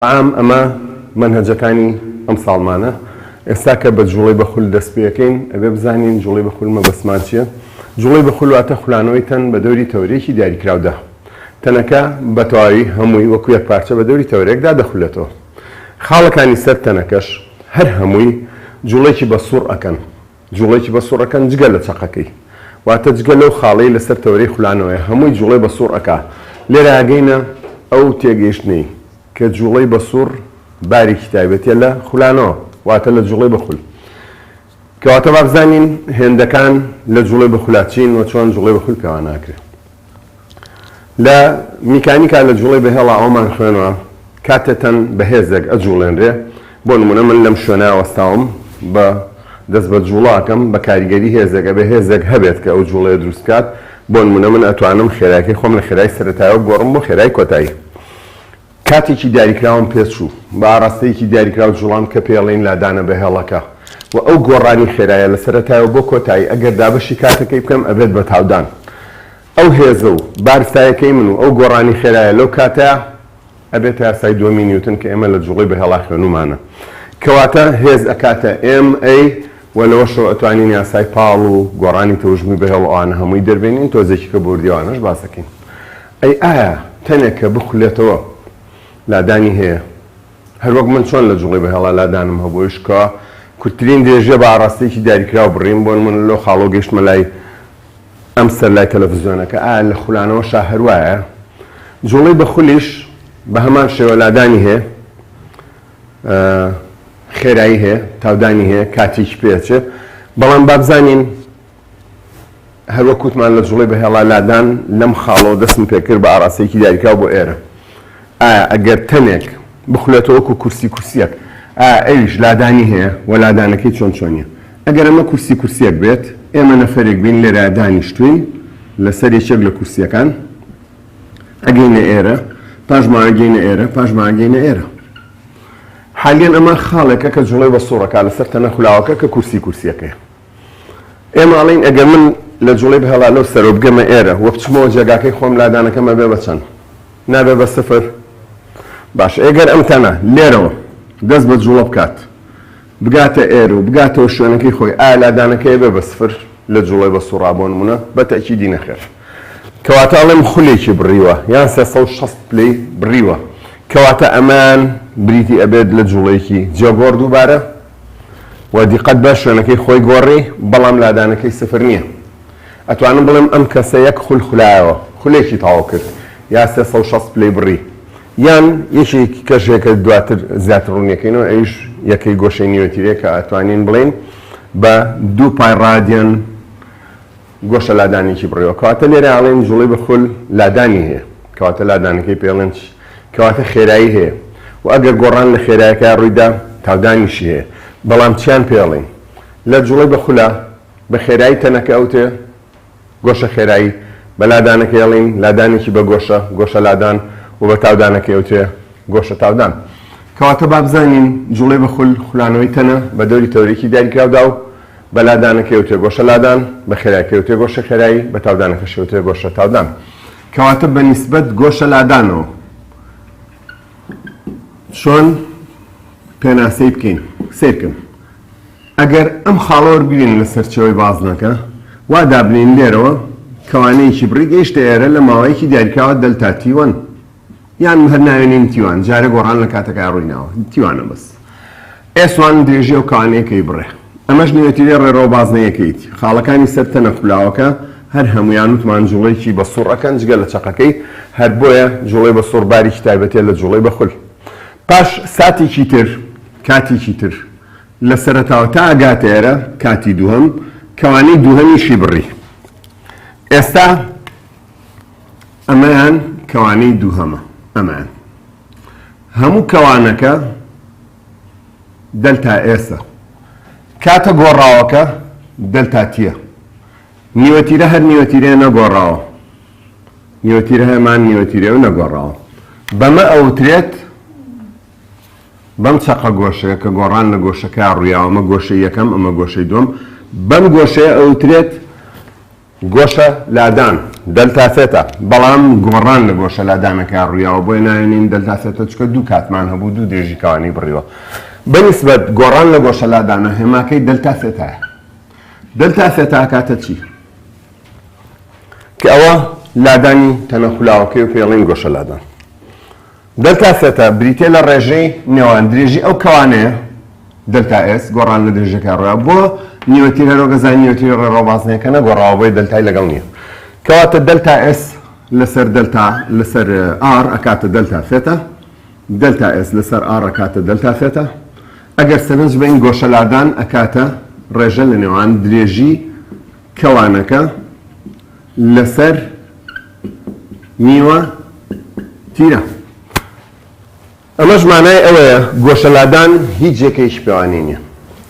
عام أما منهجەکانی ئەم ساڵمانە ئێستا کە بە جوڵەی بەخول دەست پێەکەین ئەبێ بزانین جوڵەی بەخول مەبەستمان چییە؟ جوڵەی بەخول واتە خولانەوەی تەن بە دەوری تەورێکی دیاریکراودا. تەنەکە بە تەواوی هەمووی وەکو یەک پارچە بە دەوری تەورێکدا دەخولێتەوە. خاڵەکانی سەر تەنەکەش هەر هەمووی جوڵێکی بە سوڕ ئەکەن. جوڵێکی بە سوڕ ئەکەن جگە لە چەقەکەی. واتە جگە لەو خاڵەی لەسەر تەورەی خولانەوەی هەمووی جوڵەی بە سوڕ ئەکا. لێرە ئاگەینە ئەو تێگەیشتنەی کە جوڵەی بە سوڕ بارێکی تایبەتیە لە خولانەوە واتە لە جوڵەی بەخول. کەواتە با بزانین هێندەکان لە جوڵەی بەخولاچین و چۆن جوڵەی بەخول پێوان ناکرێت. لە میکانیکا لە جوڵەی بەهێڵا ئەومان خوێنەوە کاتێتەن بەهێزێک ئەجوڵێنرێ. بۆ نمونە من لەم شوێنە وەستاوم بە دەست بە جوڵاکەم بە کاریگەری هێزێک ئەبێ هێزێک هەبێت کە ئەو جوڵەیە دروستکات. بۆ نمونە من ئەتوانم خێرایەکەی خۆم لە خێرای سەرەتاییەوە گۆڕم بۆ خێرای کۆتایی. کاتێکی دیاریکراوم پێچوو بە ئاراستەیەکی دیاریکراو جوڵام کە پێڵین لادانە بەهێڵەکە و ئەو گۆڕانی خێرایە لە سەرەتاییەوە بۆ کۆتایی ئەگەر دابەشی کاتەکەی بکەم ئەبێت بە تاودان. ئەو هێزە و بارستایەکەی من و ئەو گۆڕانی خێرایە لەو کاتەیە ئەبێت یاسای دووەمی نیوتن کە ئێمە لە جوڵەی بەهێڵا خوێنومانە. کەواتە هێز ئەکاتە MA و لەوەشەوە ئەتوانین یاسای پاڵ و گۆڕانی تەوژمی بەهێڵ ئەوانە هەمووی دەربێنین تۆزێکی کە بوردیوانەش باسەکەین. ئەی ئایا تەنێک کە بخولێتەوە لادانی هەیە؟ هەروەک من چۆن لە جوڵەی بەهێڵا لادانم هەبوویش کە کورتترین درێژە بە ئاراستەیەکی دیاریکراو بڕیم بۆ من لەو خاڵۆ گەیشتمە لای ئەم سەر لای تەلەڤیزیۆنەکە ئایا لە خولانەوەشا هەروایە؟ جوڵەی بەخولیش بە هەمان شێوە لادانی هەیە، خێرایی هەیە، تاودانی هەیە، کاتێکی پێچێ. بەڵام با بزانین هەروەکوتمان لە جوڵەی بەهێڵا لادان لەم خاڵەوە دەستم پێکرد بە ئاراستەیەکی دیاریکراو بۆ ئێرە. ئایا ئەگەر تەنێک بخولێتەوە وەکو کورسیەک ئایا ئەویش لادانی هەیە و لادانەکەی چۆن چۆنیە؟ ئەگەر ئەمە کورسیەک بێت ئێمە نەفەرێک بین لێرە دانیشتوین لەسەر یەکێک لە کورسیەکان ئەگەینە ئێرە، پاش ماگەینە ئێرە، پاش ماگەینە ئێرە. حالیان ئەمە خاڵێکە کە جوڵەی بە سوڕەکە لەسەر تەنە خولاوەکە کە کورسیەکەیە. ئێمە ئەڵێن ئەگەر من لە جوڵەی بەهێڵا لەو سەرۆ بگەمە ئێرە وە بچمەوە جێگاکەی خۆم لادانەکەمە بێ بە چەند؟ نابێ بە سفر. باش ئەگەر ئەم تەنە لێرەوە دەست بە جوڵە بکات بگاتە ئێرە و بگاتەوە شوێنەکەی خۆی ئایا لادانەکەی بێ بە سفر لە جوڵەی بە سوڕا بۆ نمونە بە تەکیدی نەخێر. کەواتە ئەڵێم خولێکی بڕیوە یان 360 پلەی بڕیوە. کەواتە ئەمان بریتی ئەبێت لە جوڵەیەکی جێگۆڕ دووبارە و دیقەت بە شوێنەکەی خۆی گۆڕی بەڵام لادانەکەی سفر نییە. ئەتوانم بڵێم ئەم کەسە یەک خولایەوە خولێکی تاوا کرد یا 360 پلەی بڕی یان یەکێکی کەژێکە دواتر زیاتر ڕوونیەکەینەوە ئەویش یەکەی گۆشەی نیوەتیرەیە کە ئەتوانین بڵێن بە 2 پای ڕادیان گۆشە لادانێکی بڕیەوە. کەواتە لێرە ئاڵێن جوڵەی بەخول لادانی هەیە کەواتە لادانەکەی پێڵێن کەواتە خێرایی هەیە و ئەگەر گۆڕان لە خێرایەکە ڕوویدا تاودانیشی هەیە. بەڵام چیان پێڵێن لە جوڵەی بەخولە بە خێرایی تەنەکە ئەوتێ گۆشە خێرایی، بە لادانەکە ئەڵێن لادانێکی بە گۆشە لادان و بە تاودانەکە ئەوتێ گۆشە تاودان. کەواتە با بزانین جوڵەی بەخول خولانەوەی تەنە بە دەوری تەورێکی دیاریکراودا و بە لادانەکە ئەوتێ گۆشە لادان، بە خێرایەکە ئەوتێ گۆشە خێرایی، بە تاودانەکەش ئەوتێ گۆشە تاودان. کەواتە بە نیسبەت گۆشە لادانەوە چۆن پێناسەی بکەین؟ سیرکن. ئەگەر ئەم خاڵە وەربگرین لە سەرچێوەی بازنەکە وا دابنین لێرەوە کەوانەیەکی بڕی گەیشتە ئێرە لە ماوەیەکی دیاریکراوە دەلتا تیوەن یان هەر ناوێنین تیوان جارە گۆڕان لە کاتەکە ڕوویناوە تیوانە بەس. ئێسوان درێژێ و کەوانەیەکەی بڕێ. ئەمەش نیوەتیرێ ڕێڕەوە بازنەیەکەیت. خاڵەکانی سەر تەنە خولاوەکە هەر هەمویان وتمان جوڵەیەکی بە سوڕەکەن جگە لە چەقەکەی هەر بۆیە جوڵەی بە سوڕ بارێکی تایبەتێ لە جوڵەی بەخول. پاش ساتێکی تر کاتێکی تر لە سەرەتاوە تا ئەگاتە ئێرە کاتی دووهەم کەوانەی دووهەمیشی بڕی. ئێستا ئەمەیان کەوانەی دووهەمە. ئەمان هەموو کەوانەکە دەلتا ئێسە. کاتە گۆڕاوەکە دەلتا تیە. نیوەتیرە هەر نیوەتیرە نەگۆڕاوە. نیوەتیرە هەمان نیوەتیرە و نەگۆڕاوە. بەمە ئەوترێت بەم چەقە گۆشەیە کە گۆڕان لە گۆشەکە ڕوویاوە ئەمە گۆشەی یەکەم ئەمە گۆشەی دووەم بەم گۆشەیە ئەوترێت گۆشە لادان دلتا ثێتا بەڵام گۆڕان لە گۆشە لادانەکە ڕوویاوە بۆی ناوێنین دلتا ثێتا چکە دوو کاتمان هەبوو دوو درێژی کەوانی بڕیوە بەنسبەت گۆڕان لە گۆشە لادانە هێماکەی دلتا ثێتایە دلتا ثێتا کاتە چی کە ئەوە لادانی تەنەخولاوەکەی و پێڵین گۆشە لادان دلتا ثێتا بریتێ لە ڕێژەی نێوان درێژی ئەو کەوانەیە دلتا ئس گۆڕان لە درێژەکە ڕووە بۆ نیوەتیرە ڕۆگەزای نیوەتیرە ڕێڕەوازنەکە نەگۆڕاوە بۆی دلتای لەگەڵ نییە کەواتە دلتا ئس لەسەر دلتا لەسەر ئار ئەکاتە دلتا ثێتا دلتا ئس لەسەر ئار ئەکاتە دلتا ثێتا ئەگەر سەرنج بین گۆشە لادان ئەکاتە ڕێژە لە نێوان درێژی کەوانەکە لەسەر نیوە تیرە ئەمەش مانای ئەوەیە گۆشە لادان هیچ جێکەیەکی پێوانی نییە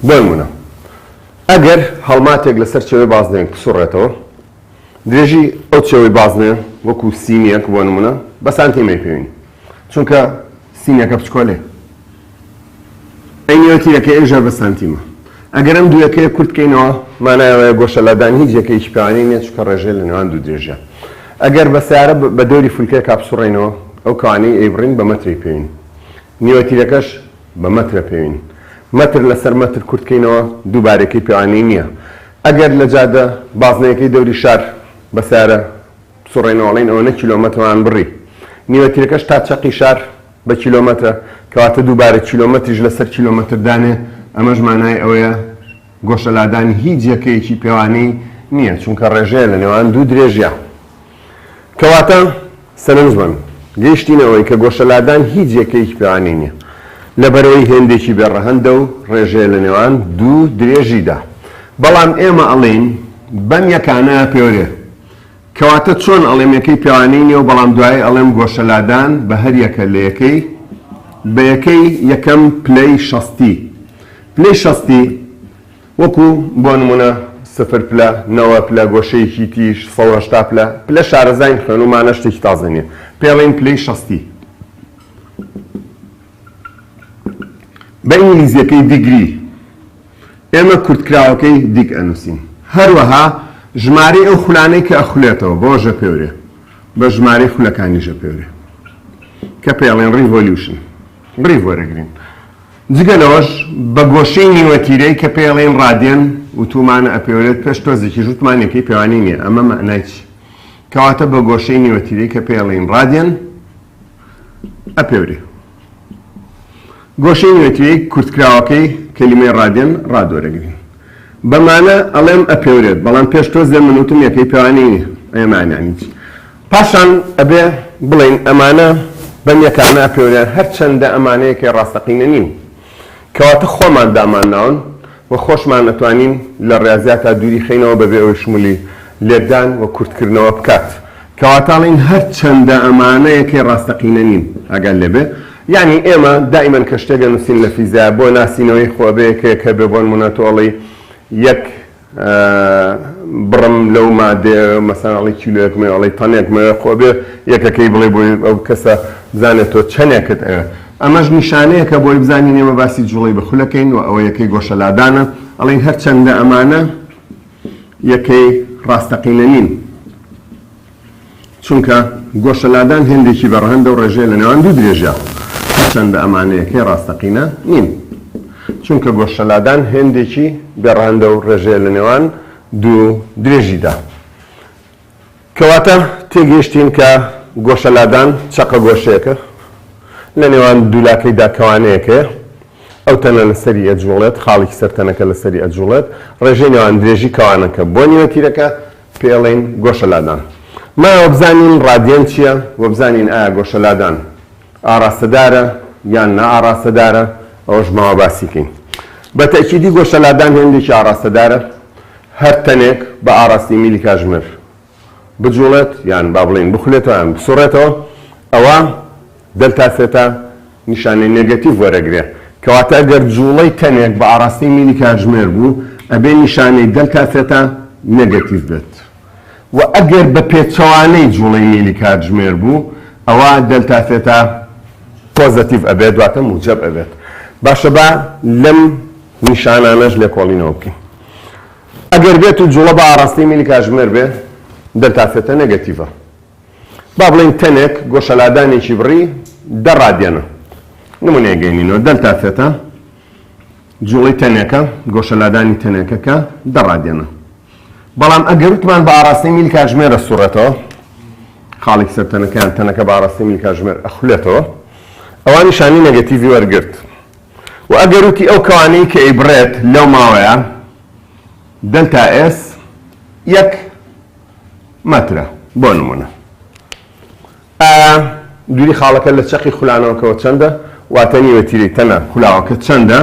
بۆ نمونە ئەگەر هەڵماتێک لەسەر چێوەی بازنەیەک بسوڕێتەوە درێژی ئەو چێوەی بازنەیە وەکو سینیەک بۆ نمونە بە سانتیمەی پێوین چونکە سینیەکە بچکۆلێ ئەی نیوەتیرەکە ئێژە بە سانتیمە ئەگەر ئەم دووەکەیە کورت بکەینەوە مانای ئەوەیە گۆشە لادان هیچ جێکەیەکی پێوانی نییە چونکە ڕێژەیە لە نێوان دوو درێژە ئەگەر بە سیارە بە دەوری فولکەیەکا بسوڕێنەوە ئەو کەوانەی ئەیبڕین بە مەتری پێوین نیوەتیرەکەش بە مەترە پێوین مەتر لەسەر مەتر کورتکەینەوە دووبارێکی پێوانی نییە ئەگەر لە جادە بازنەیەکەی دەوری شار بەسیارە بسوڕێنەوەڵین ئەوە نە کیلۆمەترمان بڕی نیوەتیرەکەش تا چەقی شار بە کیلۆمەترە کەواتە دووبارە کیلۆمەتریش لەسەر کیلۆمەتردانێ ئەمەش مانای ئەوەیە گۆشە لادان هیچ جێکەیەکی پێوانی نییە چونکە ڕێژەیە لە نێوان دوو درێژیە کەواتە سەرنج بن گەیشتینەوەی کە گۆشە لادان هیچ جێکەیەکی پێوانی نییە لەبەرەوەی هێندێکی بێڕەهەندە و ڕێژەیە لە نێوان دوو درێژیدا بەڵام ئێمە ئەڵێن بەم یەکانە پێورێ کەواتە چۆن ئەڵێم یەکەی پێوانی نییە و بەڵام دوای ئەڵێم گۆشە لادان بە هەر یەکە لە یەکەی بە یەکەی یەکەم پلەی شەستی پلەی شەستی وەکو بۆ نمونە سفر پلە نەوە پلە گۆشەیەکی تیش 180 پلە شارەزای خوێنومانە شتێکی تازە نییە پێڵێن پلەی شەستی بە ئینگلیزیەکەی دیگری ئێمە کورتکراوەکەی دیگ ئەنووسین هەروەها ژمارەی ئەو خولانەی کە ئەخولێتەوە بۆ ژە پێورێ بە ژمارەی خولەکانی ژە پێورێ کە پێڵێن ریڤۆلیوشن ڕیڤ وەرەگرین جگە لەوەش بە گۆشەی نیوەتیرەی کە پێڵێن ڕادیەن وتومانە ئەپێورێت پێش تۆزێکی ژوتمانێکی پێوانی نییە ئەمە مەعنای چی کەواتە بە گۆشەی نیوەتیرەی کە پێڵێن ڕادیەن ئەپێورێ گۆشەی نیوەتیرەی کورتکراوەکەی کەلیمەی ڕادیەن ڕادوەرەگرین بەمانە ئەڵێم ئەپێورێت بەڵام پێش تۆز لێ منوتم یەکەی پێوانی نییە ئەمانانی چی پاشان ئەبێ بڵێن ئەمانە بەم یەکانە ئەپێورێت هەرچەندە ئەمانەیەکی ڕاستەقینە نین کەواتە خۆمان دامانناون و خۆشمان ئەتوانین لە ڕاضیاتە دووری خینەوە بەبێ ئەوەی شمولی لێدان و کورتکردنەوە بکات کەواتاڵین هەرچەندە ئەمانەیەکی ڕاستەقینە نین ئەگەر لێبێ یعنی ئێمە دائیمەن کە شتێک نووسین لە فیزیا بۆ ناسینەوەی خۆبەیەکەیە کە بێ بۆن منەتۆڵی یەک بڕم لەو مادێ مەسەڵی کیلۆیەکمە ئەڵی تەنێکمە خۆبێ یەکەکەی بڵێ بۆی ئەو کەسە بزانێت تۆ چەندێکت ئەوە ئەمەش نیشانەیە کە بۆی بزانین ئێمە باسی جوڵی بەخولەکەین و ئەوە یەکەی گۆشە لادانە ئەڵین هەرچەندە ئەمانە یەکەی ڕاستەقینە نین چونکە گۆشە لادان هێندێکی بەڕەهەندە و ڕێژەیە لە نێوان دوو درێژە هەرچەندە ئەمانە یەکەی ڕاستەقینە نین چونکە گۆشە لادان هێندێکی بێڕەهەندە و ڕێژەیە لە نێوان دوو درێژیدا کەواتە تێگەیشتین کە گۆشە لادان چەقە گۆشەیەکە لە نێوان دوولاکەیدا کەوانەیەکە ئەو تەنە لەسەری ئەجوڵێت خاڵێکی سەرتەنەکە لەسەری ئەجوڵێت ڕێژەی نێوان درێژی کەوانەکە بۆ نیوەتیرەکە پێڵێن گۆشە لادان ماوە بزانین ڕادیەن چییە و بزانین ئایا گۆشە لادان ئاراستەدارە یان نە ئاراستەدارە ئەوەش ماوە باسی بکەین بە تەکیدی گۆشە لادان هێندێکی ئاراستەدارە هەر تەنێک بە ئاراستی میلی کاتژمێر بجوڵێت یان با بڵێن بخولێتەوە یان بسوڕێتەوە ئەوە دلتا ثێتا نیشانەی نێگەتیڤ وەرەگرێ کەواتە ئەگەر جوڵەی تەنێک بە ئاراستی میلی کاتژمێر بوو ئەبێ نیشانەی دلتا ثێتا نێگەتیڤ بێت و ئەگەر بە پێچەوانەی جوڵەی میلی کاتژمێر بوو ئەوە دلتا ثێتا پۆزەتیڤ ئەبێت دواتە موجەب ئەبێت باشە با لەم نیشانانەش لێکۆڵینەوە بکەین ئەگەر بێت و جوڵە بە ئاڕاستی میلی کاتژمێر بێ دەلتافێتە نێگەتیڤە. با بڵێن تەنێک گۆشەلادانێکی بڕی 10 رادیانە نمونەیەگەینینەوە دەلتافێتە جوڵی تەنێکە گۆشەلادانی تەنێکەکە 10 رادیانە. بەڵام ئەگەر وتمان بە ئاڕاستی میلی کاتژمێرە سوڕێتەوە خاڵێک سەر تەنەکەیان تەنەکە بە ئاڕاستی میلی کاتژمێر ئەخولێتەوە ئەوە نیشانی نێگەتیڤی وەرگرت. و ئەگەر وتی ئەو کەوانەی کە ئەیبڕێت لەو ماوەیە دلتا اس 1 مەترە بۆ نمونە. دووری خاڵەکە لە چەقی خولانەوەکەوە چەندە واتە نیوەتیرەی تەنە خولاوەکە چەندە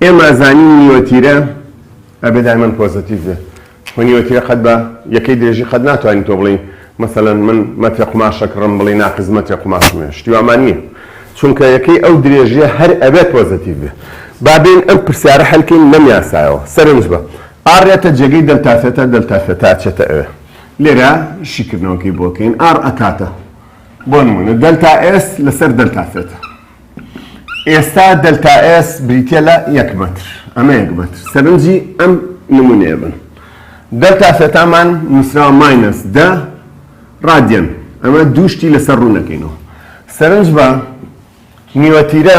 ئێمە ئەزانین نیوەتیرە ئەبێ دایمەن پۆزیتیڤ بێ. و نیوەتیرە قەت بە یەکەی درێژی قەت ناتوانین تۆ بڵین مەسەلەن من مەترە قوماشە کڕم بڵێ ناقز مەترە قوماشمێ شتی وامان نییە چونکە یەکەی ئەو درێژیە هەر ئەبێت پۆزیتیڤ بێ. بابین ئەم پرسیارە هەلکەین لەم یاسایەوە سەرنج بە ئاڕێتە جێگەی دەلتافێتە دەلتافێتە ئاچێتە ئەوێ لێرە شیکردنەوەکەی بۆکەین ئار ئەکاتە بۆ نمونە دەلتا ئێس لەسەر دەلتافێتە. ئێستا دەلتا ئێس بریتە لە 1 مەتر ئەمە 1 مەتر سەرنجی ئەم نمونەیە بن. دەلتافێتامان نووسراوە ماینەس 10 رادیان ئەمە دووشتی لەسەر ڕوونەکەینەوە. سەرنج بە نیوەتیرە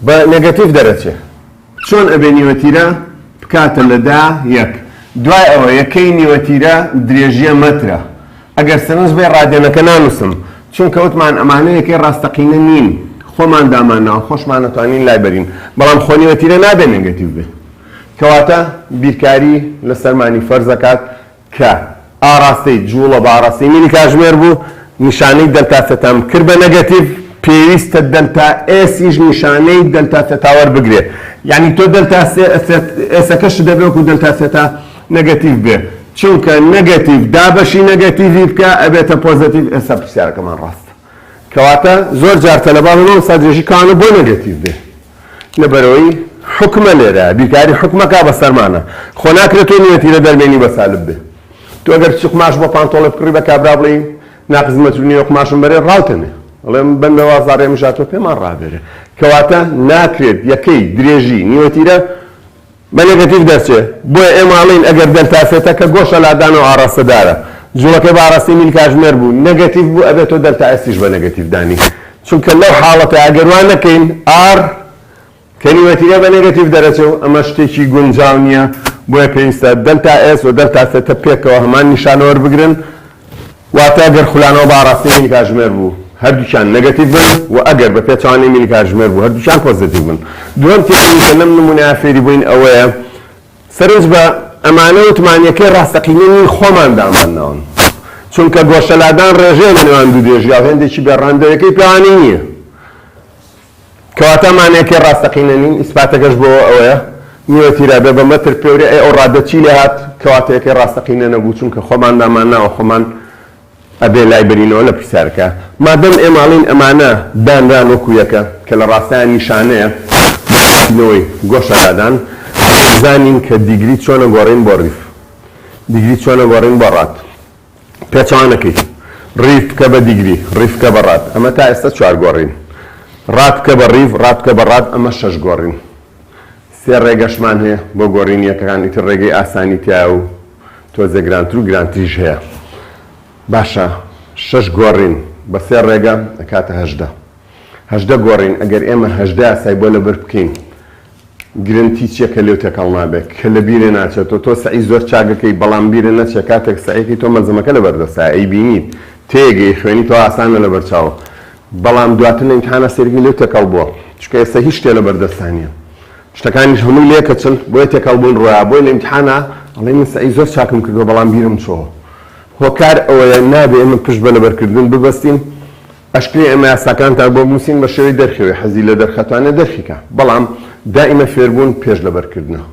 بە نێگەتیڤ دەرەچێ چۆن ئەبێ نیوەتیرە بکاتە لە 10 دوای ئەوە یەکەی نیوەتیرە درێژیە مەترە. ئەگەر سەرنج بێ ڕادیانەکە نانووسم چونکە وتمان ئەمانە یەکەی ڕاستەقینە نین خۆمان دامانەوە خۆشمان نەتوانین لای بەرین بەڵام خۆ نیوەتیرە نابێ نێگەتیڤ بێ کەواتە بیرکاری لە سەرمانی فەرزەکات کە ئاڕاستەی جوڵە بە ئاڕاستی میلی کاتژمێر بوو نیشانەی دەلتافێتام کرد بە نەگەتیڤ پێویستە دەلتا ئێسیش نیشانەی دەلتافێتا وەربگرێ یعنی تۆ دەلتا ئێسەکەش دەبێ وەکو دەلتافێتا نەگەتیڤ بێ چونکە نەگەتیڤ دابەشی نەگەتیڤی بکە ئەبێتە پۆزیتیڤ ئێستا پرسیارەکەمان ڕاستە کەواتە زۆر جار تەلەبانەوە سادرێژی کانە بۆ نەگەتیڤ بێ لەبەرەوەی حکمە لێرە بیرکاری حکمەکە بە سەرمانە خۆ ناکرێت تۆ نیوەتیرە دەرمێنی بە سالب بێ تۆ ئەگەر چ قماش بۆ پانتۆڵە بکڕی بە کابرا بڵێ ناقز مەترونی قماشم بەرێ ڕاوتەنێ ئەڵێم بەندە وازارێ مشاتۆ پێمان ڕابێرێ کەواتە ناکرێت یەکەی درێژی نیوەتیرە بە نێگەتیڤ دەرچێ بۆیە ئێماڵین ئەگەر دەلتافێتە کە گۆشە لادان و ئاڕاستەدارە جوڵەکەی بە ئاڕاستی میلی کاتژمێر بوو نەگەتیڤ بوو ئەبێت تۆ دەلتا ئێسیش بە نێگەتیڤ دانی چونکە لەو حاڵەتە ئەگەر وان نەکەین ئار کە نیوەتیرە بە نێگەتیڤ دەرەچێ و ئەمە شتێکی گونجاو نییە بۆیە پێویستە دەلتا ئێس و دەلتافێتە پێکەوە هەمان نیشانە وەربگرن واتە ئەگەر خولانەوە بە ئاڕاستی میلی کاتژمێر بوو هەردووچیان نەگەتیڤ بن و ئەگەر بە پێچوانەی میلی کاتژمێر بوو هەردووچیان پۆزیتیڤ بن. دووەم تێکی کە لەم نمونەیە فێری بووین ئەوەیە سەرنج بە ئەمانە وتمانیەکەی ڕاستەقینەی خۆمان دامانناون چونکە گۆشەلادان ڕێژەیە لە نێوان دوو درێژی و هێندێکی بێڕاندەوەیەکەی پێوانی نییە کەواتە مانەیەکەی ڕاستەقینە نین ئیسپاتەکەش بۆ ئەوەیە نیوەتیرە بێ بە مەتر پێورێ ئەو ڕادەچی لێ هات کەواتە یەکەی ڕاستەقینە نەبوو چونکە خۆمان دامانناوە خۆمان ئەبێ لای بەرینەوە لە پرسیارەکە مادەم ئێماڵین ئەمانە دانران وەکو یەکە کە لە ڕاستیان نیشانەیە نەوەی گۆشەلادان زانین کە دیگری چۆنە گۆڕین بۆ ڕیف دیگری چۆنە گۆڕین بۆ ڕات پێچوانەکەی ڕیف بکە بە دیگری ڕیف بکە بە ڕات ئەمە تا ئێستا 4 گۆڕین ڕات بکە بە ڕیف ڕات بکە بە ڕات ئەمە 6 گۆڕین 3 ڕێگەشمان هەیە بۆ گۆڕین یەکەکان ئیتر ڕێگەی ئاسانی تیا و تۆزێ گرانتر و گرانتریش هەیە باشە 6 گۆڕین بە 3 ڕێگە ئەکاتە 18 گۆڕین ئەگەر ئێمە 18 یاسای بۆ لەبەر بکەین گرنتی چیە کە لێو تێکەڵ نابێت کە لە بیرێ ناچێتەوە تۆ سعی زۆر چاگەکەی بەڵام بیرە نەچێت کاتێک سعیەکەی تۆ مەنزەمەکە لەبەردەسا ئەی بینیت تێگەی خوێنی تۆ ئاسانە لەبەرچاوە بەڵام دواتر ئیمتیحانە سەرگی لێو تێکەڵ بووە چونکە ئێستا هیچ شتێ لەبەردەستانیە شتەکانیش هەموو لێکەچن بۆیە تێکەڵ بوون ڕۆیە بۆی لە ئیمتیحانە ئەڵێ من سعی زۆر چاکم کردووە بەڵام بیرم چۆوە هۆکار ئەوەیە نابێ ئێمە پشت بە لەبەرکردن ببەستین ئەشکری ئەمە یاساکانتان بۆ بنووسین بە شێوەی دەرخەوێ حەزی لە دەرخەتوانە دەرخیکە بەڵام دائیمە فێربوون پێش لەبەرکردنەوە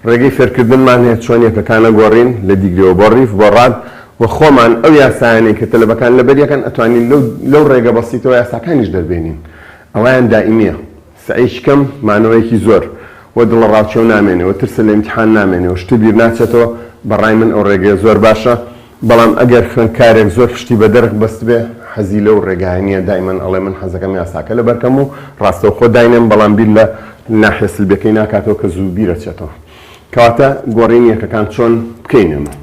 ڕێگەی فێرکردنمان هەیە چۆن یەکەکانە گۆڕین لە دیگرەوە بۆ ڕیف بۆ ڕاد و خۆمان ئەو یاسایانەی کە تەلەبەکان لەبەریەکەن ئەتوانین لەو ڕێگە بەسیتەوە یاساکانیش دەربێنین ئەویان دائیمیە سعیش کەم مانەوەیەکی زۆر و دڵە ڕاوچێو نامێنێەوە ترسە لە ئیمتیحان نامێنێەوە شتی بیر ناچێتەوە بەڕای من ئەو ڕێگەیە زۆر باشە بەڵام ئەگەر خوێندکارێک زۆر پشتی بە دەرک بەست بێ حەزی لەو ڕێگایانیە دایمەن ئەڵێ من حەزەکەم یاساکە لەبەرکەم و ڕاستەوخۆ داینێم بەڵام بیر لە ناحیە سلبیەکەی ناکاتەوە کە زوو بیرەچێتەوە کەواتە گۆڕینیەکەکان چۆن بکەین ئێمە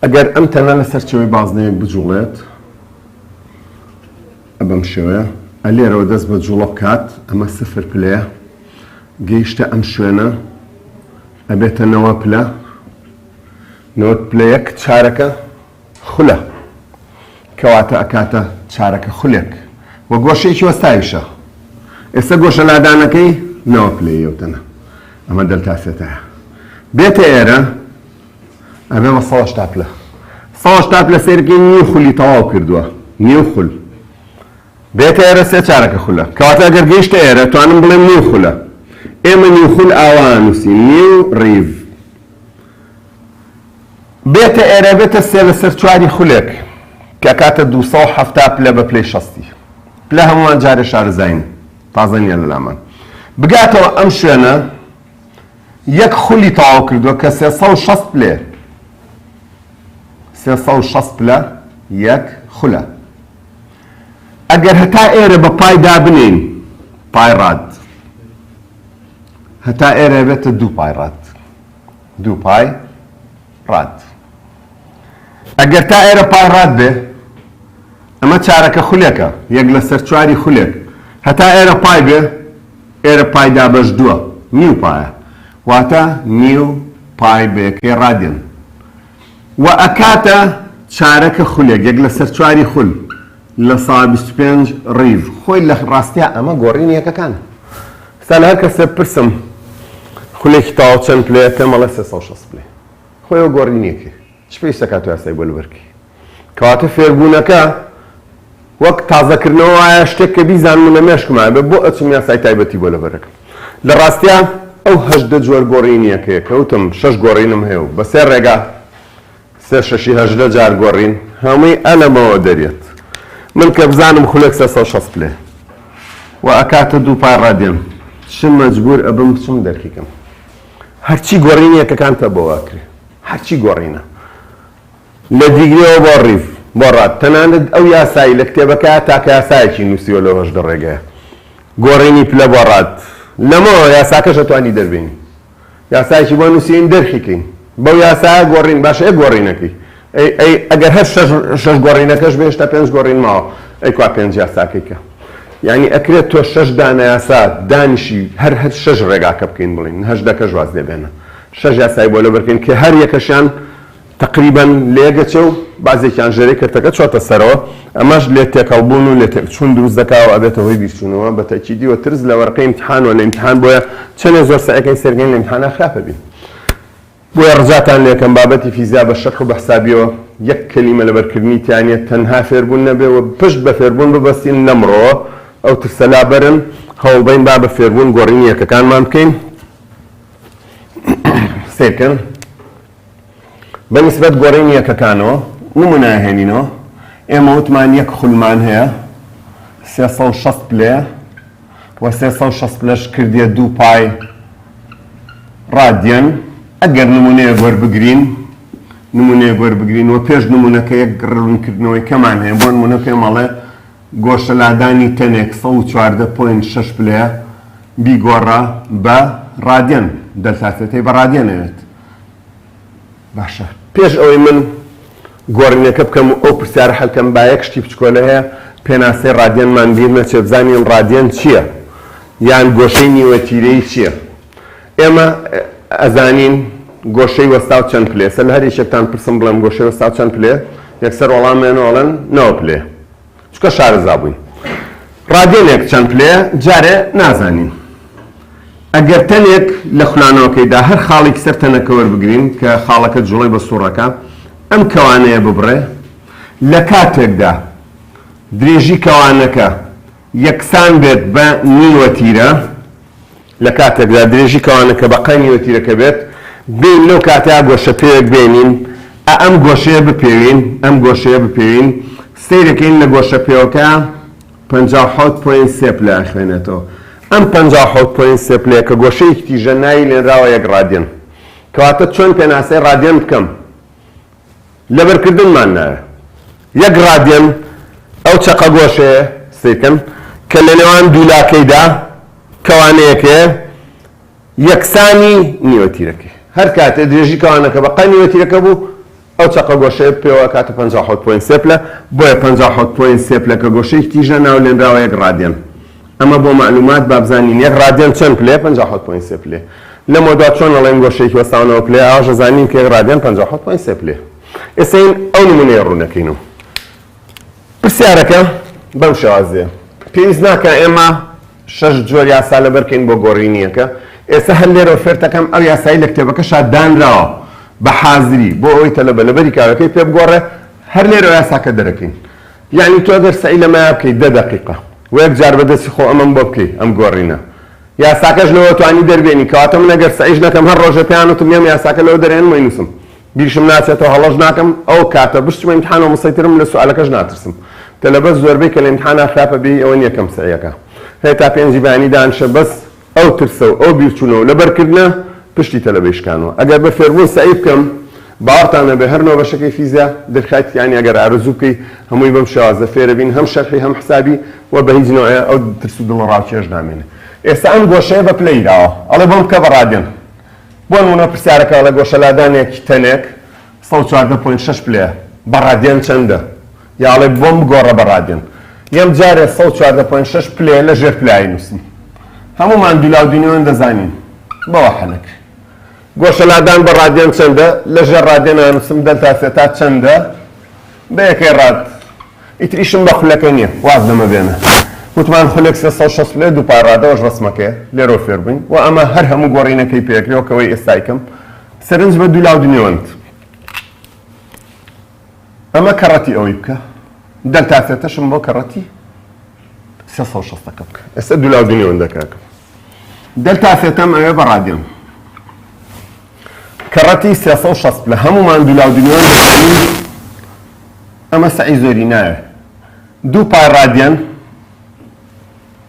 ئەگەر ئەم تەنە لەسەر چێوەی بازنەیەک بجوڵێت بەم شێوەیە لێرەوە دەست بە جوڵە بکات ئەمە سفر پلەیە گەیشتە ئەم شوێنە ئەبێتە نەوە پلە نەوە پلەیەک چارەکە خولە کەواتە ئەکاتە چارەکە خولێک وە گۆشەیەکی وەستایشە ئێستا گۆشە لادانەکەی نەوە پلەیەوتەنە ئەمە دەلتاسێتەیە بێتە ئێرە ئەبێ بە 180 پلە 180 پلە سێرەکەی نیو خولی تەواو کردووە نیو خول بێتە ئێرە سێ چارەکە خولە کەواتە ئەگەر گەیشتە ئێرە توانم بڵێم نیو خولە ئێمە نیو خول ئاوا نووسین نیو ڕیڤ بێتە ئێرە بێتە سێ لەسەر چواری خولێک کە کاتە 270 پلە بە پلەی 60 پلە هەمووان جارێ شارەزاین تازە نییە لە لامان بگاتەوە ئەم شوێنە یەک خولی تەواو کردووە کە 360 پلێ 360 پلە یەک خولە ئەگەر هەتا ئێرە بە پای دابنین پای ڕاد هەتا ئێرە بێتە دوو پای ڕاد دوو پای ڕاد ئەگەر تا ئێرە پای ڕاد بێ ئەمە چارەکە خولێکە یەک لەسەر چواری خولێک هەتا ئێرە پای بێ ئێرە پای دابەش دووە نیو پایە واتە نیو پای بەیەکەی ڕادێن و ئەکاتە چارەکە خولێک یەک لەسەر چواری خول لە 125 ڕیڤ خۆی لە ڕاستیە ئەمە گۆڕینیەکەکان ستا لە هەر کەسێ پرسم خولێکی تاوە چەند پلەیە پێم مەڵێ 360 پلێ خۆیەوە گۆڕینیەکێ چ پێویستە کات و یاسای بۆ لەبەرکەی کەواتە فێربوونەکە وەک تازەکردنەوە وایە شتێک کە بیزانم لە مێشکمایە بێ بۆ ئەچم یاسای تایبەتی بۆ لەبەرەکەم لە ڕاستیە ئەو 18 جۆر گۆڕینیەکەیە کەوتم 6 گۆڕینم هەیە و بە سێ ڕێگا سێ شەشی 18 جار گۆڕین هەمووی ئەلەمەوە دەرێت من کە بزانم خولێک 360 پلێ و ئەکاتە دوو پای ڕادێن چم مەجبور ئەبم بچم دەرکیکەم هەرچی گۆڕینیەکەکانتە بۆ واکرێ هەرچی گۆڕینە لە دیگرەوە بۆ ڕیڤ بۆ ڕاد تەنانەت ئەو یاسایی لە کتێبەکە تاکە یاسایەکی نووسیوە لەو 18 ڕێگەیە گۆڕینی پلە بۆ ڕاد لەمەوە یاساکەش ئەتوانی دەربێنی یاسایەکی بۆ نووسین دەرخیکەین بەو یاسایە گۆڕین باشە ئێ گۆڕینەکەی ئەگەر هەر شەش گۆڕینەکەش بێ هێشتا 5 گۆڕین ماوە ئەی کوا 5 یاساکەیکە یعنی ئەکرێت تۆ 6 دانە یاسا دانیشی هەر 6 ڕێگاکە بکەین بڵین 18 واز دەبێنە 6 یاسای بۆ لە بەرکەین کە هەر یەکەشیان تقریبا لێگەچە و بازێکیان ژێرەی کردەکە چۆتە سەرەوە ئەمەش لێ تێکەڵبوون و لێ چون دروست دەکاوە ئەبێتە هۆی بیرچوونەوە بە تەکیدی و ترس لە وەرقەی ئیمتحانەوە لە ئیمتحان بۆیە چەندێ زۆر سەعەکەی سەرگەین لە ئیمتحانە خراپە بین بۆیە ڕجاتان لێکەم بابەتی فیزیا بە شەرح و بە حسابیەوە یەک کەلیمە لەبەرکردنی تیانێت تەنها فێربوون نەبێ و پشت بە فێربوون ببەستین لەمڕۆ ئەو ترسە لابەرن هەوڵبەین با بە فێربوون گۆڕینیەکەکانمان بکەین سێکن بەنسبەت گۆڕینیەکەکانەوە نمونایهێنینەوە ئێمە وتمان یەک خولمان هەیە 360 پلێ و 360 پلەش کردیە دوو پای ڕادیەن ئەگەر نمونەیە وەربگرین و پێش نمونەکە یەک ڕوونکردنەوەی کەمان هەیە بۆ نمونە پێم مەڵێ گۆشە لادانی تەنێک 114.6 پلەیە بیگۆڕە بە ڕادیەن دەلتافێتەی بە ڕادیەنەوێت باشە پێش ئەوەی من گۆڕینەکە بکەم و ئەو پرسیارە هەڵکەم با یەک شتی بچکۆلە هەیە پێناسەی ڕادیەنمان بیر نەچێ بزانین ڕادیەن چییە یان گۆشەی نیوەتیرەی چییە ئێمە ئەزانین گۆشەی وەستا و چەند پلێ سەر هەر یەکێکتان پرسم بڵێم گۆشەی وەستا و چەند پلێ یەکسەر وەڵامێنەوەڵەن 9 پلێ چکە شارەزا بووین ڕادیەنێک چەند پلێ جارێ نازانین ئەگەر تەنێک لە خولانەوەکەیدا هەر خاڵێکی سەر تەنەکە وەربگرین کە خاڵەکە جوڵەی بە سوڕەکە ئەم کەوانەیە ببڕێ لە کاتێکدا درێژی کەوانەکە یەکسان بێت بە نیوەتیرە لە کاتێکدا درێژی کەوانەکە بە قەی نیوەتیرەکە بێت بین لەو کاتەیە گۆشە پێوێک بێنین ئەم گۆشەیە بپێوین سیرەکەین لە گۆشە پێوەکە 57.3 پلە خوێنێتەوە ئەم 57.3 پلەیە کە گۆشەیەکی تیژە ناوی لێنراوە یەک ڕادیەن کەواتە چۆن پێناسەی ڕادیەن بکەم لەبەرکردنمان نایە یەک ڕادیەن ئەو چەقە گۆشەیە سێکەم کە لە نێوان دوولاکەیدا کەوانەیەکەیە یەکسانی نیوەتیرەکەی هەر کاتێ درێژی کەوانەکە بەقای نیوەتیرەکە بوو ئەو چەقە گۆشەیە پێوە کاتە 57.3 پلە بۆیە 57.3 پلەکە گۆشەی تیژە ناولێنراوە 1 رادیان ئەمە بۆ معلومات بابزانین 1 رادیان چەند پلێ 57.3 پلێ لە مۆدا چۆن ئەڵێن گۆشەیەکی وەستاونەوە پلێ ئاژە زانین کە 1 رادیان 57.3 پلێ ئێستا ئەو نمونەیە ڕوونەکەینەوە پرسیارەکە بەم شێوازەیە پێویست ناکە ئێمە 6 جۆر یاسا لەبەرکەین بۆ گۆڕینیەکە ئێستا هەر لێرە فێرتەکەم ئەو یاسایی لە کتێبەکەشا دانراوە بە حازری بۆ ئەوەی تەلەبە لەبەری کارەکەی پێ بگۆڕێ هەر لێرە یاساکە دەرەکەین یعنی تۆ ئەگەر سەعی لەمایە بکەیت 10 دقیقە و یەک جار بەدەستی خۆ ئەمەم بۆ بکەی ئەم گۆڕینە یاساکەش لەوە توانی دەربێنی کەواتە من ئەگەر سەعیش نەکەم هەر ڕۆژە پێیان وتم ئێمە یاساکە لەوە دەرێنمەوە نووسم بیرشم ناچێتەوە هەڵەش ناکەم ئەو کاتە بشتمە ئیمتحانەوە مسەیترم لە سوالەکەش ناترسم تەلەبە زۆربەی کە لە ئیمتحانە خراپە بێ ئەوە نییە کەم سەعیەکە هەیە تا پێنجی بەیانی دانشە بەس ئەو ترسە و ئەو بیرچوونەوە لەبەرکردنە پشتی تەلەبەیشکانەوە ئەگەر بە فێربوون سەعی بکەم باوەڕتانە بێ هەر نەوە بەشەکەی فیزیا دەرخایت یانی ئەگەر ئارزوو بکەی هەمووی بەم شێوازە فێرە بین هەم شەرحی هەم حسابی و بە هیچ نوعێ ئەو ترس و دڵڕاوکێش نامێنێ ئێستا ئەم گۆشەیە بە پلەیراوە ئەڵێ بۆم بکە بە رادیان بۆ نمونە پرسیارەکە ئەڵێ گۆشەلادانێکی تەنێک 114.6 پلەیە بە رادیان چەندە یا ئەڵێ بۆم بگۆڕە بە رادیان یەم جارێ 114.6 پلێ لە ژێر پلایی نووسین هەمومان دوولاو دنیۆن دەزانین بەوە حەلەک گۆشەلادان بە رادیان چەندە لە ژێر رادیان نووسم دەلتا سێتا چەندە بە یەکەی ڕاد ئیتریشم بە خولەکە نییە واز لەمە بێنە وتمان خولێک 360 پلێ دوو پاڕادەوەش ڕسمەکەیە لێرۆ فێر بووین و ئەمە هەر هەموو گۆڕینەکەی پێکرێەوە کەوەی ئێستایکەم سەرنج بە دوولاو دنیۆند ئەمە کەڕەتی ئەوەی بکە دەلتا سێتەشم بۆ کەڕەتی 360 بکە ئێستا دوولاو دنیۆن دەکاکەم دەلتا سێتەم ئەوێ بە رادیان کەڕەتی 360 لە هەمومان دوولاو دنیۆن دەکەین ئەمە سەعی زۆری نایە دوو پای رادیان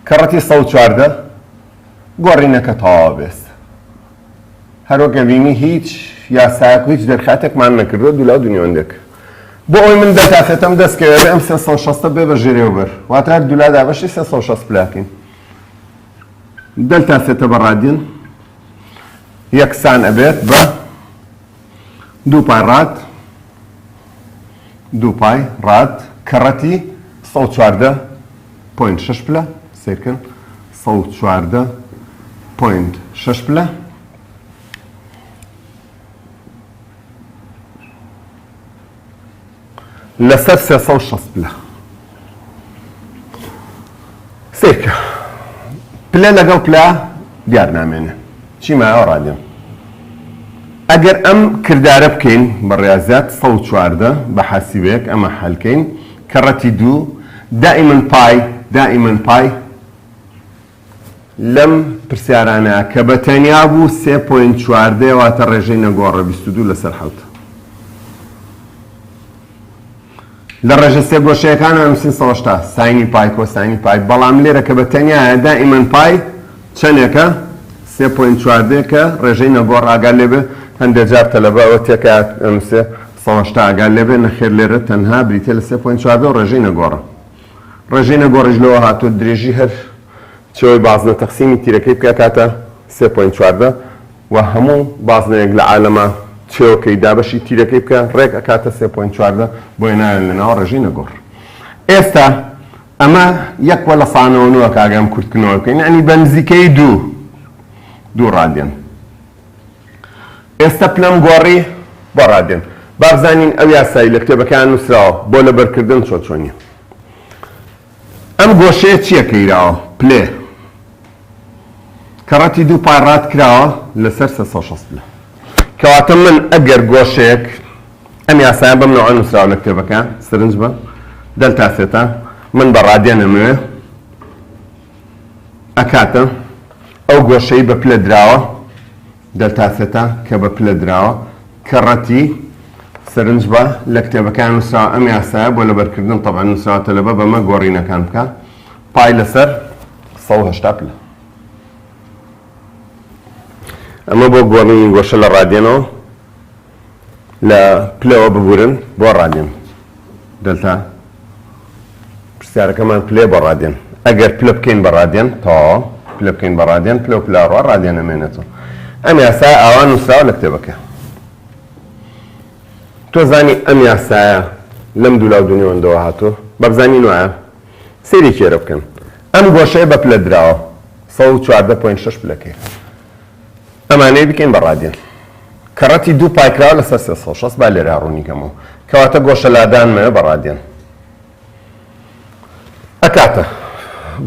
کەڕەتی 114 گۆڕینەکە تەواو بێت هەروەکە بینی هیچ یاسایەک و هیچ دەرخاتێکمان نەکردووە دوولاو دنیۆن دەکە بۆ ئەوی من دەتافێتم دەستکەوێت ئەم 360 بێ بە ژێرێوبەر واتە هەر دوولا دابەشی 360 پلاکەین دەلتافێتە بە رادیان یەکسان ئەبێت بە دوو پای ڕاد دوو پای ڕاد کەڕەتی 114.6 پلە سێرکن 114.6 پلە لەسەر 360 پلە سێکە پلە لەگەڵ پلا دیار نامێنێ چیمایە ڕادیان ئەگەر ئەم کردارە بکەین بە ڕاضیات 114 بە حاسیبەیەک ئەمە حەلکەین کەڕەتی دوو دائیمەن پای لەم پرسیارانە کە بە تەنیا بوو 3.14 واتە ڕێژەی نەگۆڕە 22 لەسەر حەوت لە ڕێژە سێ گۆشەیەکانە نووسین 180 ساینی پای کۆساینی پای بەڵام لێرە کە بە تەنیایە دائیمەن پای چەندێکە 3.14 کە ڕێژەی نەگۆڕ ئاگال لێبێ هەندێک جار تەلەبە ئەوە تێکات ئەمسێ 180 ئاگال لێبێ نەخێر لێرە تەنها بریتێ لە 3.14 و ڕێژەی نەگۆڕە ڕێژەی نەگۆڕیش لەوە هاتووە درێژی هەر چۆی بازنە تەقسیمی تیرەکەی بکە کاتە 3.14 و هەموو بازنەیەک لە عالەمە چێوەکەی دابەشی تیرەکەی بکە ڕێک ئەکاتە 3.14 بۆی نایەن لەناوە ڕێژەی نەگۆڕ ئێستا ئەمە یەک وە لە سانەوە نووە کاگەم کورتکردنەوە بکەین یعنی بە نزیکەی دوو رادیان ئێستا پلەم گۆڕی بۆ رادیان با بزانین ئەو یاسایی لە کتێبەکان نووسراوە بۆ لەبەرکردن چۆنیە ئەم گۆشەیە چییە کەیراوە پلێ کەڕەتی دوو پای ڕات کراوە لەسەر 360 پلە کەواتە من ئەگەر گۆشەیەک ئەم یاسایە بەم نەوە نووسراوە لە کتێبەکان سرنج بە دەلتا سێتە من بە رادیان ئەمەوێ ئەکاتە ئەو گۆشەی بە پلە دراوە دەلتا سێتە کە بە پلە دراوە کەڕەتی سرنج بە لە کتێبەکان نووسراوە ئەم یاسایە بۆ لەبەرکردن تەبعا نووسراوەتە لەبە بەمە گۆڕینەکان بکە پای لەسەر 180 پلە ئەمە بۆ گۆڕینی گۆشە لە رادیانەوە لە پلەوە ببورن بۆ رادیان دەلتا پرسیارەکەمان پلێ بۆ رادیان ئەگەر پلە بکەین بە رادیان تەواوە پلە بکەین بە رادیان پلە و پلاڕوا رادیان ئەمێنێتەوە ئەم یاسایە ئاوا نووسراوە لە کتێبەکە. تۆ زانی ئەم یاسایە لەم دوولاو دنیاوەندەوە هاتووە بە بزانین وایە سێری کێرە بکەن. ئەم گۆشەیە بە پلە دراوە 114.6 پلەکەی. ئەمانەی بکەین بە ڕادیان. کەڕەتی دوو پایکراوە لەسەر 360 با لێرە ڕوونیکەمەوە کەواتە گۆشە لادانمەوە بە ڕادیان. ئەکاتە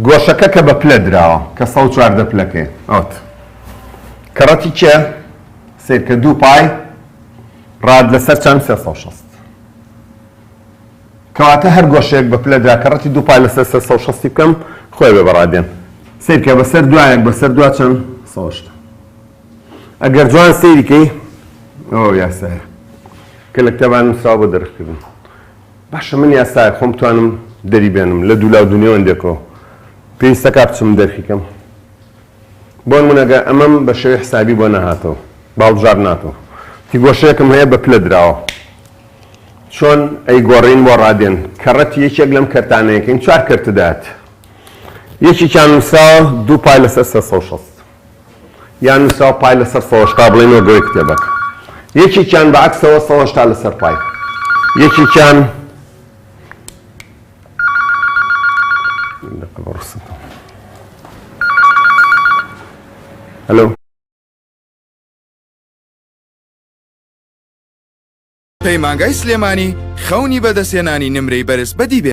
گۆشەکە کە بە پلە دراوە کە 114 پلەکەی ئەوت کەڕەتی چێ سیر کە دوو پای ڕاد لەسەر چەند 360 کەواتە هەر گۆشەیەک بە پلە درا کەڕەتی دوو پای لەسەر 360 بکەم خۆی بێ بە ڕادیان. سیر کە بەسەر دوایەک بەسەر دوا چەند 160. ئەگەر جوان سەیریکەی ئەوە یاسایە کە لە کتێبان نووسراوە بۆ دەرکردن. باشە من یاسایە خۆم توانم دەری بێنم لە دوولاو دنیاوەندێکەوە پێویستەکە بچم دەرکیکەم. بۆ نمونەگە ئەمەم بە شێوەی حسابی بۆ نەهاتەوە باڵبژار ناتەوە تی گۆشەیەکم هەیە بە پلە دراوە چۆن ئەی گۆڕین بۆ ڕادێن کەڕەتی یەکێک لەم کەرتانەیەکەین 4 کەرتە دات یەکێکیان نووسراوە دوو پای لەسەر 360 یان نووسراوە پای لەسەر 180 بڵێنەوە گۆی کتێبەکە یەکێکیان بەعەکسەوە 180 لەسەر پای یەکێکیان هەلو پەیمانگای سلێمانی خەونی بەدەستێنانی نمرەی بەرز بەدی بێ